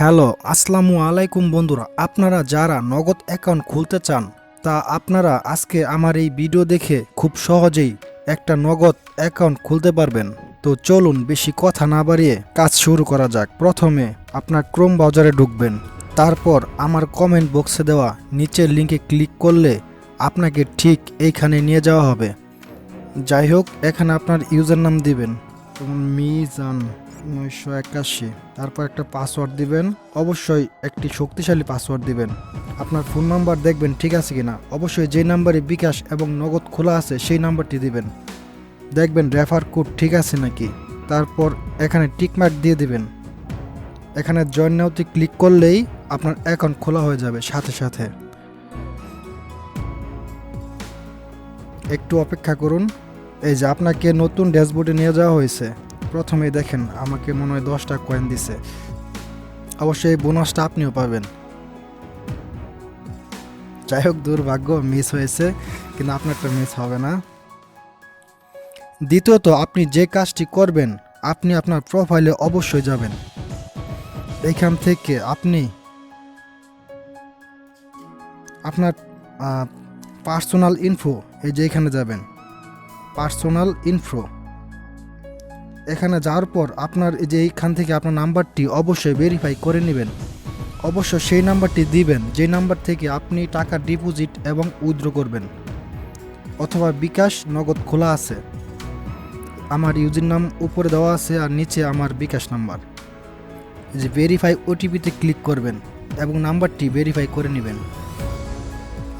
Hello, আসসালামু আলাইকুম বন্ধুরা। আপনারা যারা নগদ অ্যাকাউন্ট খুলতে চান তা আপনারা আজকে আমার এই ভিডিও দেখে খুব সহজেই একটা নগদ অ্যাকাউন্ট খুলতে পারবেন। তো চলুন বেশি কথা না বাড়িয়ে কাজ শুরু করা যাক। প্রথমে আপনার ক্রোম ব্রাউজারে ঢুকবেন, তারপর আমার কমেন্ট বক্সে দেওয়া নিচের লিঙ্কে ক্লিক করলে আপনাকে ঠিক এইখানে নিয়ে যাওয়া হবে। যাই হোক, এখানে আপনার ইউজার নাম দিবেন, যেমন মিজান 981, তারপর একটা পাসওয়ার্ড দিবেন, অবশ্যই একটি শক্তিশালী পাসওয়ার্ড দিবেন। আপনার ফোন নাম্বার দেখবেন ঠিক আছে কিনা, অবশ্যই যে নাম্বারে বিকাশ এবং নগদ খোলা আছে সেই নাম্বারটি দিবেন, দেখবেন রেফার কোড ঠিক আছে নাকি। তারপর এখানে টিকমার্ক দিয়ে দিবেন। এখানে জয়েন নাওতে ক্লিক করলেই আপনার অ্যাকাউন্ট খোলা হয়ে যাবে সাথে সাথে। একটু অপেক্ষা করুন। এই যে আপনাকে নতুন ড্যাশবোর্ডে নিয়ে যাওয়া হয়েছে। প্রথমে দেখেন আমাকে মনে হয় 10টা কয়েন দিছে, অবশ্যই এই বোনাসটা আপনিও পাবেন। যাই হোক, দুর্ভাগ্য মিস হয়েছে, কিন্তু আপনারটা মিস হবে না। দ্বিতীয়ত, আপনি যে কাজটি করবেন, আপনি আপনার প্রোফাইলে অবশ্যই যাবেন। এখান থেকে আপনি আপনার পার্সোনাল ইনফো, এই যে এখানে যাবেন, পার্সোনাল ইনফো। এখানে যাওয়ার পর আপনার এই যে এইখান থেকে আপনার নাম্বারটি অবশ্যই ভেরিফাই করে নেবেন। অবশ্য সেই নাম্বারটি দিবেন যে নাম্বার থেকে আপনি টাকা ডিপোজিট এবং উইথড্র করবেন, অথবা বিকাশ নগদ খোলা আছে। আমার ইউজার নাম উপরে দেওয়া আছে আর নিচে আমার বিকাশ নাম্বার। যে ভেরিফাই ওটিপিতে ক্লিক করবেন এবং নাম্বারটি ভেরিফাই করে নেবেন।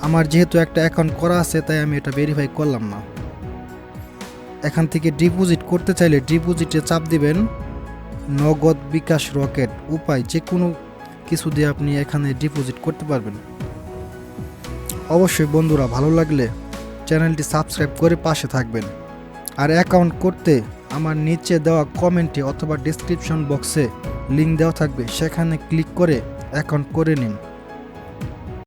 আমার যেহেতু একটা অ্যাকাউন্ট করা আছে তাই আমি এটা ভেরিফাই করলাম না। এখান থেকে ডিপোজিট করতে চাইলে ডিপোজিটে চাপ দিবেন। নগদ, বিকাশ, রকেট উপায় যে কোনো কিছু দিয়ে আপনি এখানে ডিপোজিট করতে পারবেন। অবশ্যই বন্ধুরা, ভালো লাগলে চ্যানেলটি সাবস্ক্রাইব করে পাশে থাকবেন। আর অ্যাকাউন্ট করতে আমার নিচে দেওয়া কমেন্টে অথবা ডেসক্রিপশন বক্সে লিঙ্ক দেওয়া থাকবে, সেখানে ক্লিক করে অ্যাকাউন্ট করে নিন।